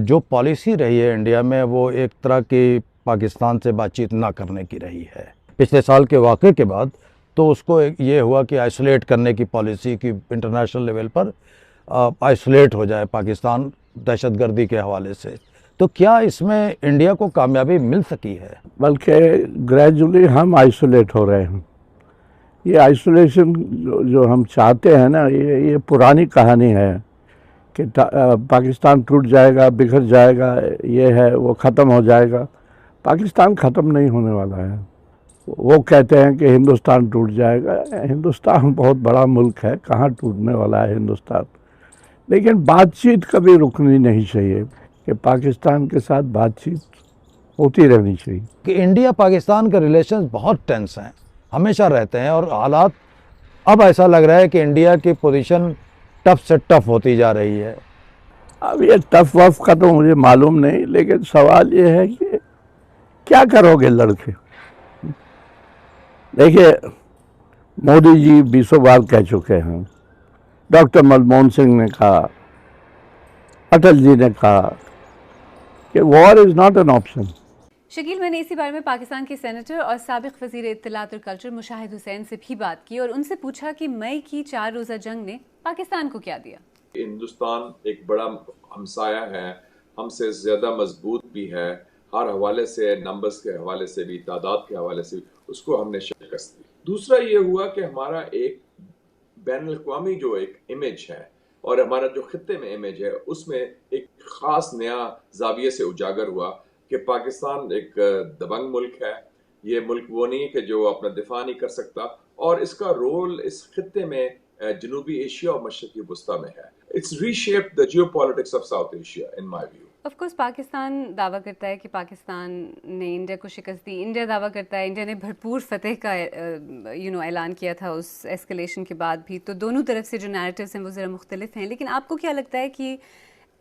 جو پالیسی رہی ہے انڈیا میں وہ ایک طرح کی پاکستان سے بات چیت نہ کرنے کی رہی ہے. پچھلے سال کے واقعے کے بعد تو اس کو یہ ہوا کہ آئسولیٹ کرنے کی پالیسی کی انٹرنیشنل لیول پر آئسولیٹ ہو جائے پاکستان دہشت گردی کے حوالے سے. تو کیا اس میں انڈیا کو کامیابی مل سکی ہے؟ بلکہ گریجولی ہم آئسولیٹ ہو رہے ہیں. یہ آئسولیشن جو ہم چاہتے ہیں نا یہ پرانی کہانی ہے کہ پاکستان ٹوٹ جائے گا، بکھر جائے گا، یہ ہے وہ ختم ہو جائے گا. پاکستان ختم نہیں ہونے والا ہے. وہ کہتے ہیں کہ ہندوستان ٹوٹ جائے گا. ہندوستان بہت بڑا ملک ہے، کہاں ٹوٹنے والا ہے ہندوستان. لیکن بات چیت کبھی رکنی نہیں چاہیے کہ پاکستان کے ساتھ بات چیت ہوتی رہنی چاہیے. کہ انڈیا پاکستان کے ریلیشنز بہت ٹینس ہیں، ہمیشہ رہتے ہیں، اور حالات اب ایسا لگ رہا ہے کہ انڈیا کی پوزیشن ٹف سے ٹف ہوتی جا رہی ہے. اب یہ ٹف وف کا تو مجھے معلوم نہیں، لیکن سوال یہ ہے کہ کیا کرو گے لڑکے. دیکھیے مودی جی 20 بار کہہ چکے ہیں، ڈاکٹر منموہن سنگھ نے کہا، اٹل جی نے کہا کہ war is not an option. Shakeel, میں نے اسی بارے میں پاکستان کے سینیٹر اور سابق وزیر اطلاعات اور کلچر مشاہد حسین سے بھی بات کی اور ان سے پوچھا کہ مئی کی 4 روزہ جنگ نے پاکستان کو کیا دیا. ہندوستان ایک بڑا ہمسایہ ہے، ہم سے زیادہ مضبوط بھی ہے، ہر حوالے سے، نمبرز کے حوالے سے بھی، تعداد کے حوالے سے بھی اس کو ہم نے شکست دی. دوسرا یہ ہوا کہ ہمارا ایک بین الاقوامی جو ایک امیج ہے اور ہمارا جو خطے میں امیج ہے اس میں ایک خاص نیا زاویے سے اجاگر ہوا کہ پاکستان ایک دبنگ ملک ہے. یہ ملک وہ نہیں کہ جو اپنا دفاع نہیں کر سکتا، اور اس کا رول اس خطے میں جنوبی ایشیا اور مشرقی وسطیٰ میں ہے. It's reshaped the geopolitics of South Asia in my view. Of course Pakistan دعویٰ کرتا ہے کہ پاکستان نے انڈیا کو شکست دی. انڈیا دعویٰ کرتا ہے انڈیا نے بھرپور فتح کا اعلان کیا تھا اس ایسکلیشن کے بعد بھی. تو دونوں طرف سے جو نیریٹیوز ہیں وہ ذرا مختلف ہیں، لیکن آپ کو کیا لگتا ہے کہ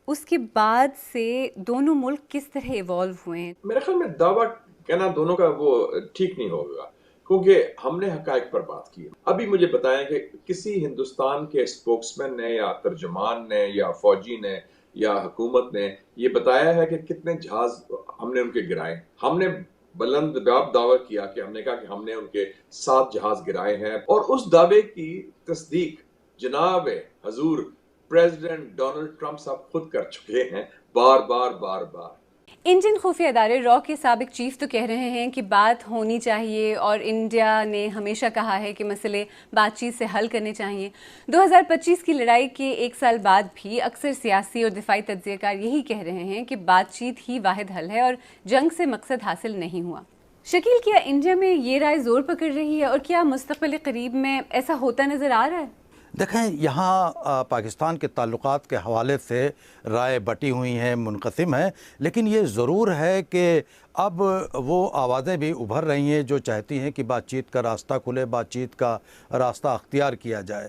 اس کے بعد سے دونوں ملک کس طرح ایوالو ہوئے ہیں؟ میرے خیال میں دعویٰ کہنا دونوں کا وہ ٹھیک نہیں ہوگا، کیونکہ ہم نے حقائق پر بات کی. ابھی مجھے بتائیں کہ کسی ہندوستان کے اسپوکسمین نے یا ترجمان نے یا فوجی نے یا حکومت نے یہ بتایا ہے کہ کتنے جہاز ہم نے ان کے گرائے. ہم نے بلند دعویٰ کیا کہ ہم نے کہا کہ ہم نے ان کے 7 جہاز گرائے ہیں، اور اس دعوے کی تصدیق جناب حضور پریزیڈنٹ ڈونلڈ ٹرمپ صاحب خود کر چکے ہیں بار بار بار بار. انڈین خفیہ ادارے را کے سابق چیف تو کہہ رہے ہیں کہ بات ہونی چاہیے اور انڈیا نے ہمیشہ کہا ہے کہ مسئلے بات چیت سے حل کرنے چاہیے. 2025 کی لڑائی کے 1 سال بعد بھی اکثر سیاسی اور دفاعی تجزیہ کار یہی کہہ رہے ہیں کہ بات چیت ہی واحد حل ہے اور جنگ سے مقصد حاصل نہیں ہوا. شکیل، کیا انڈیا میں یہ رائے زور پکڑ رہی ہے اور کیا مستقبل قریب میں ایسا ہوتا نظر آ رہا ہے؟ دیکھیں، یہاں پاکستان کے تعلقات کے حوالے سے رائے بٹی ہوئی ہیں، منقسم ہیں، لیکن یہ ضرور ہے کہ اب وہ آوازیں بھی ابھر رہی ہیں جو چاہتی ہیں کہ بات چیت کا راستہ کھلے، بات چیت کا راستہ اختیار کیا جائے.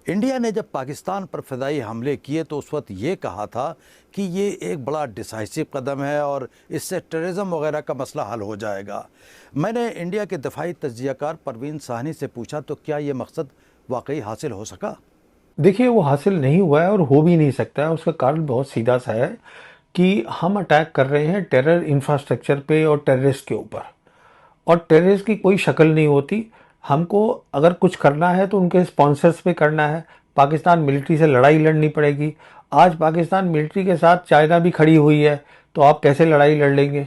انڈیا نے جب پاکستان پر فضائی حملے کیے تو اس وقت یہ کہا تھا کہ یہ ایک بڑا ڈیسائسو قدم ہے اور اس سے ٹیررزم وغیرہ کا مسئلہ حل ہو جائے گا. میں نے انڈیا کے دفاعی تجزیہ کار پروین ساہنی سے پوچھا تو کیا یہ مقصد واقعی حاصل ہو سکا؟ دیکھیے، وہ حاصل نہیں ہوا ہے اور ہو بھی نہیں سکتا ہے. اس کا کارن بہت سیدھا سا ہے کہ ہم اٹیک کر رہے ہیں ٹیرر انفراسٹرکچر پہ اور ٹیررسٹ کے اوپر، اور ٹیررسٹ کی کوئی شکل نہیں ہوتی. ہم کو اگر کچھ کرنا ہے تو ان کے اسپانسرز پہ کرنا ہے. پاکستان ملٹری سے لڑائی لڑنی پڑے گی. آج پاکستان ملٹری کے ساتھ چائنا بھی کھڑی ہوئی ہے، تو آپ کیسے لڑائی لڑ لیں گے؟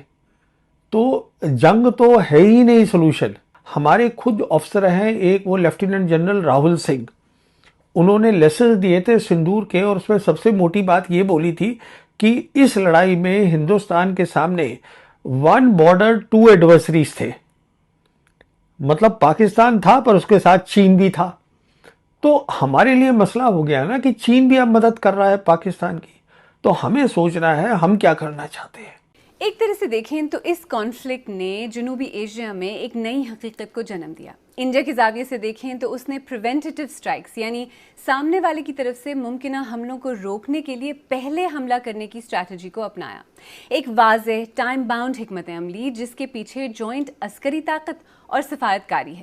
تو جنگ تو ہے ہی نہیں سولوشن. ہمارے خود افسر ہیں، ایک وہ لیفٹیننٹ جنرل راہل سنگھ، انہوں نے لیسنز دیے تھے سندور کے، اور اس میں سب سے موٹی بات یہ بولی تھی کہ اس لڑائی میں ہندوستان کے سامنے 1 border 2 adversaries تھے. مطلب پاکستان تھا پر اس کے ساتھ چین بھی تھا. تو ہمارے لیے مسئلہ ہو گیا نا کہ چین بھی اب مدد کر رہا ہے پاکستان کی. تو ہمیں سوچنا ہے ہم کیا کرنا چاہتے ہیں. ایک طرح سے دیکھیں تو اس کانفلکٹ نے جنوبی ایشیا میں ایک نئی حقیقت کو جنم دیا. انڈیا کے زاویے سے دیکھیں تو اس نے پریونٹیو سٹرائکس یعنی سامنے والے کی طرف سے ممکنہ حملوں کو روکنے کے لیے پہلے حملہ کرنے کی اسٹریٹجی کو اپنایا. ایک واضح ٹائم باؤنڈ حکمت عملی جس کے پیچھے جوائنٹ عسکری طاقت اور سفارت کاری ہے.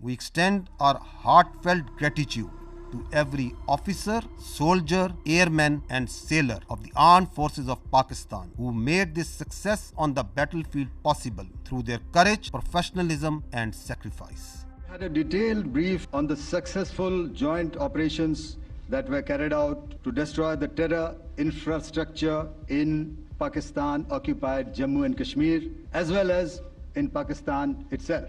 We extend our heartfelt gratitude to every officer, soldier, airman and sailor of the armed forces of Pakistan who made this success on the battlefield possible through their courage, professionalism and sacrifice. We had a detailed brief on the successful joint operations that were carried out to destroy the terror infrastructure in Pakistan occupied Jammu and Kashmir as well as in Pakistan itself.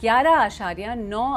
11.9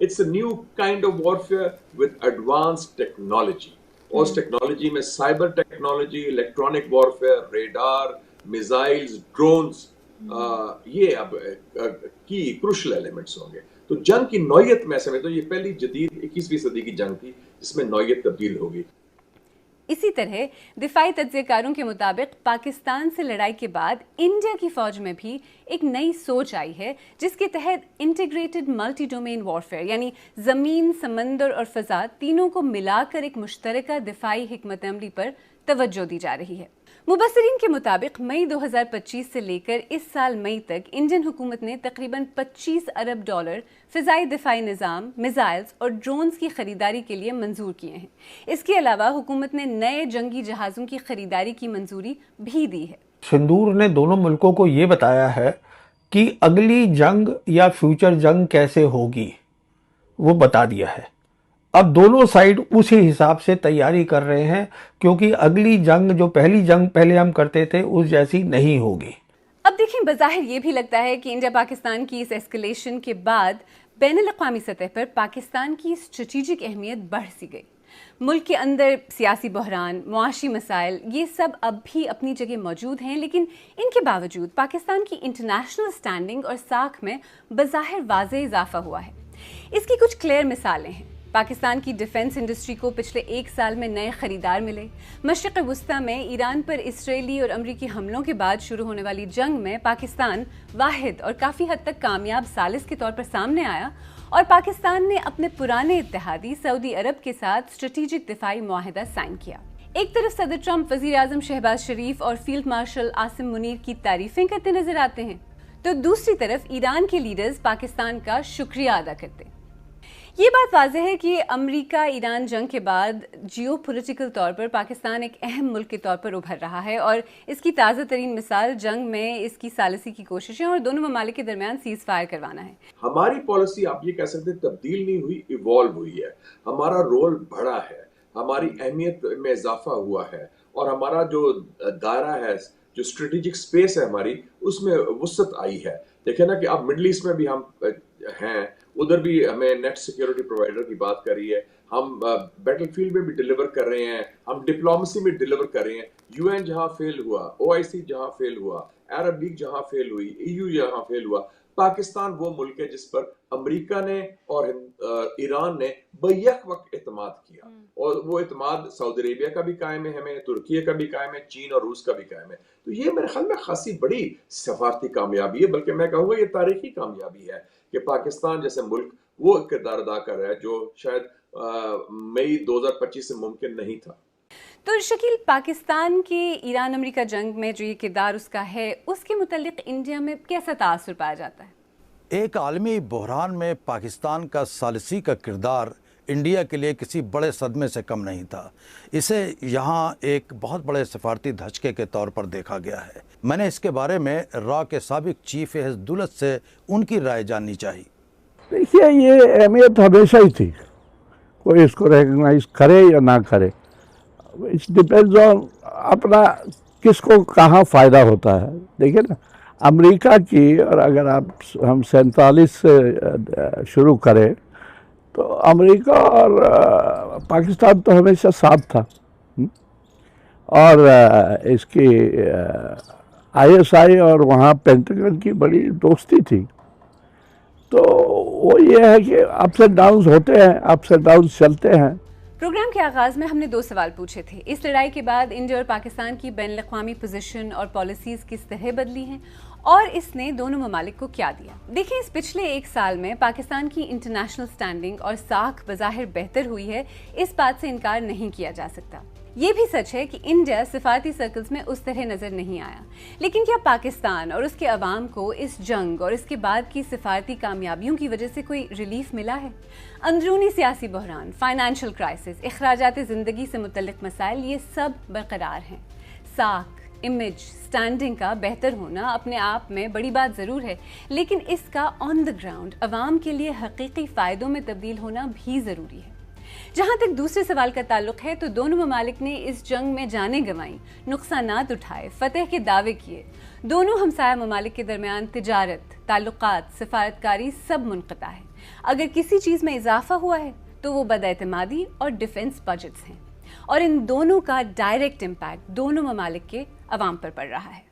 It's a new kind of warfare with advanced technology. اور اس technology میں cyber technology, electronic warfare, radar, missiles, drones, یہ اب کی crucial elements ہوں گے. تو جنگ کی نوعیت میں سمجھتا ہوں یہ پہلی جدید 21ویں صدی کی جنگ تھی جس میں نوعیت تبدیل ہوگی. اسی طرح دفاعی تجزیہ کاروں کے مطابق پاکستان سے لڑائی کے بعد انڈیا کی فوج میں بھی ایک نئی سوچ آئی ہے جس کے تحت انٹیگریٹڈ ملٹی ڈومین وارفیئر یعنی زمین, سمندر اور فضا تینوں کو ملا کر ایک مشترکہ دفاعی حکمت عملی پر توجہ دی جا رہی ہے. مبصرین کے مطابق مئی 2025 سے لے کر اس سال مئی تک انڈین حکومت نے تقریباً $25 ارب فضائی دفاعی نظام, میزائلز اور ڈرونز کی خریداری کے لیے منظور کیے ہیں. اس کے علاوہ حکومت نے نئے جنگی جہازوں کی خریداری کی منظوری بھی دی ہے. سندور نے دونوں ملکوں کو یہ بتایا ہے کہ اگلی جنگ یا فیوچر جنگ کیسے ہوگی وہ بتا دیا ہے. اب دونوں سائیڈ اسی حساب سے تیاری کر رہے ہیں کیونکہ اگلی جنگ جو پہلی جنگ پہلے ہم کرتے تھے اس جیسی نہیں ہوگی. اب دیکھیں, بظاہر یہ بھی لگتا ہے کہ انڈیا پاکستان کی اس ایسکلیشن کے بعد بین الاقوامی سطح پر پاکستان کی اسٹریٹجک اہمیت بڑھ سی گئی. ملک کے اندر سیاسی بحران, معاشی مسائل, یہ سب اب بھی اپنی جگہ موجود ہیں, لیکن ان کے باوجود پاکستان کی انٹرنیشنل سٹینڈنگ اور ساکھ میں بظاہر واضح اضافہ ہوا ہے. اس کی کچھ کلیئر مثالیں ہیں. پاکستان کی ڈیفنس انڈسٹری کو پچھلے 1 سال میں نئے خریدار ملے. مشرق وسطیٰ میں ایران پر اسرائیلی اور امریکی حملوں کے بعد شروع ہونے والی جنگ میں پاکستان واحد اور کافی حد تک کامیاب ثالث کے طور پر سامنے آیا اور پاکستان نے اپنے پرانے اتحادی سعودی عرب کے ساتھ اسٹریٹجک دفاعی معاہدہ سائن کیا. ایک طرف صدر ٹرمپ وزیر اعظم شہباز شریف اور فیلڈ مارشل عاصم منیر کی تعریفیں کرتے نظر آتے ہیں تو دوسری طرف ایران کے لیڈرز پاکستان کا شکریہ ادا کرتے ہیں. یہ بات واضح ہے کہ امریکہ ایران جنگ کے بعد جیو پولیٹیکل طور پر پاکستان ایک اہم ملک کے طور پر ابھر رہا ہے اور اس کی تازہ ترین مثال جنگ میں اس کی ثالثی کی کوششیں اور دونوں ممالک کے درمیان سیز فائر کروانا ہے. ہماری پالیسی آپ یہ کہہ سکتے ہیں تبدیل نہیں ہوئی, ایوالو ہوئی ہے. ہمارا رول بڑھا ہے, ہماری اہمیت میں اضافہ ہوا ہے اور ہمارا جو دائرہ ہے, جو اسٹریٹجک اسپیس ہے ہماری, اس میں وسعت آئی ہے. دیکھیں نا کہ اب مڈل ایسٹ میں بھی ہم ہیں, ادھر بھی ہمیں نیٹ سیکیورٹی پرووائڈر کی بات کر رہی ہے, ہم بیٹل فیلڈ میں بھی ڈیلیور کر رہے ہیں, ہم ڈپلومیسی میں ڈیلیور کر رہے ہیں. یو این جہاں فیل ہوا, OIC جہاں فیل ہوا, عرب لیگ جہاں فیل ہوئی, EU جہاں فیل ہوا, پاکستان وہ ملک ہے جس پر امریکہ نے اور ایران نے بیک وقت اعتماد کیا اور وہ اعتماد سعودی عربیہ کا بھی قائم ہے, ہمیں ترکیہ کا بھی قائم ہے, چین اور روس کا بھی قائم ہے. تو یہ میرے خیال میں خاصی بڑی سفارتی کامیابی ہے, بلکہ میں کہوں گا یہ تاریخی کامیابی ہے کہ پاکستان جیسے ملک وہ کردار ادا کر رہا ہے جو شاید مئی 2025 سے ممکن نہیں تھا. تو شکیل, پاکستان کے ایران امریکہ جنگ میں جو یہ کردار اس کا ہے, اس کے متعلق انڈیا میں کیسا تاثر پایا جاتا ہے؟ ایک عالمی بحران میں پاکستان کا ثالثی کا کردار انڈیا کے لیے کسی بڑے صدمے سے کم نہیں تھا. اسے یہاں ایک بہت بڑے سفارتی دھچکے کے طور پر دیکھا گیا ہے. میں نے اس کے بارے میں را کے سابق چیف حزب دولت سے ان کی رائے جاننی چاہی. دیکھیے, یہ اہمیت ہمیشہ ہی تھی, کوئی اس کو ریکگنائز کرے یا نہ کرے. اٹ ڈپینڈز آن اپنا کس کو کہاں فائدہ ہوتا ہے. دیکھیں نا, امریکہ کی, اور اگر ہم 47 سے شروع کریں تو امریکہ اور پاکستان تو ہمیشہ ساتھ تھا, اور اس کی ISI اور وہاں پینٹاگن کی بڑی دوستی تھی. تو وہ یہ ہے کہ اپس اینڈ ڈاؤنز ہوتے ہیں, اپس اینڈ ڈاؤنز چلتے ہیں. پروگرام کے آغاز میں ہم نے 2 سوال پوچھے تھے. اس لڑائی کے بعد انڈیا اور پاکستان کی بین الاقوامی پوزیشن اور پالیسیز کس طرح بدلی ہیں اور اس نے دونوں ممالک کو کیا دیا؟ دیکھیں, اس پچھلے 1 سال میں پاکستان کی انٹرنیشنل سٹینڈنگ اور ساکھ بظاہر بہتر ہوئی ہے, اس بات سے انکار نہیں کیا جا سکتا. یہ بھی سچ ہے کہ انڈیا سفارتی سرکلز میں اس طرح نظر نہیں آیا, لیکن کیا پاکستان اور اس کے عوام کو اس جنگ اور اس کے بعد کی سفارتی کامیابیوں کی وجہ سے کوئی ریلیف ملا ہے؟ اندرونی سیاسی بحران, فائنینشیل کرائسس, اخراجات زندگی سے متعلق مسائل, یہ سب برقرار ہیں. ساکھ, امیج, سٹینڈنگ کا بہتر ہونا اپنے آپ میں بڑی بات ضرور ہے, لیکن اس کا آن دا گراؤنڈ عوام کے لیے حقیقی فائدوں میں تبدیل ہونا بھی ضروری ہے. جہاں تک دوسرے سوال کا تعلق ہے تو دونوں ممالک نے اس جنگ میں جانیں گنوائیں، نقصانات اٹھائے، فتح کے دعوے کیے۔ دونوں ہمسایہ ممالک کے درمیان تجارت، تعلقات، سفارتکاری سب منقطع ہے۔ اگر کسی چیز میں اضافہ ہوا ہے تو وہ بداعتمادی اور ڈیفنس بجٹس ہیں، اور ان دونوں کا ڈائریکٹ امپیکٹ دونوں ممالک کے عوام پر پڑ رہا ہے۔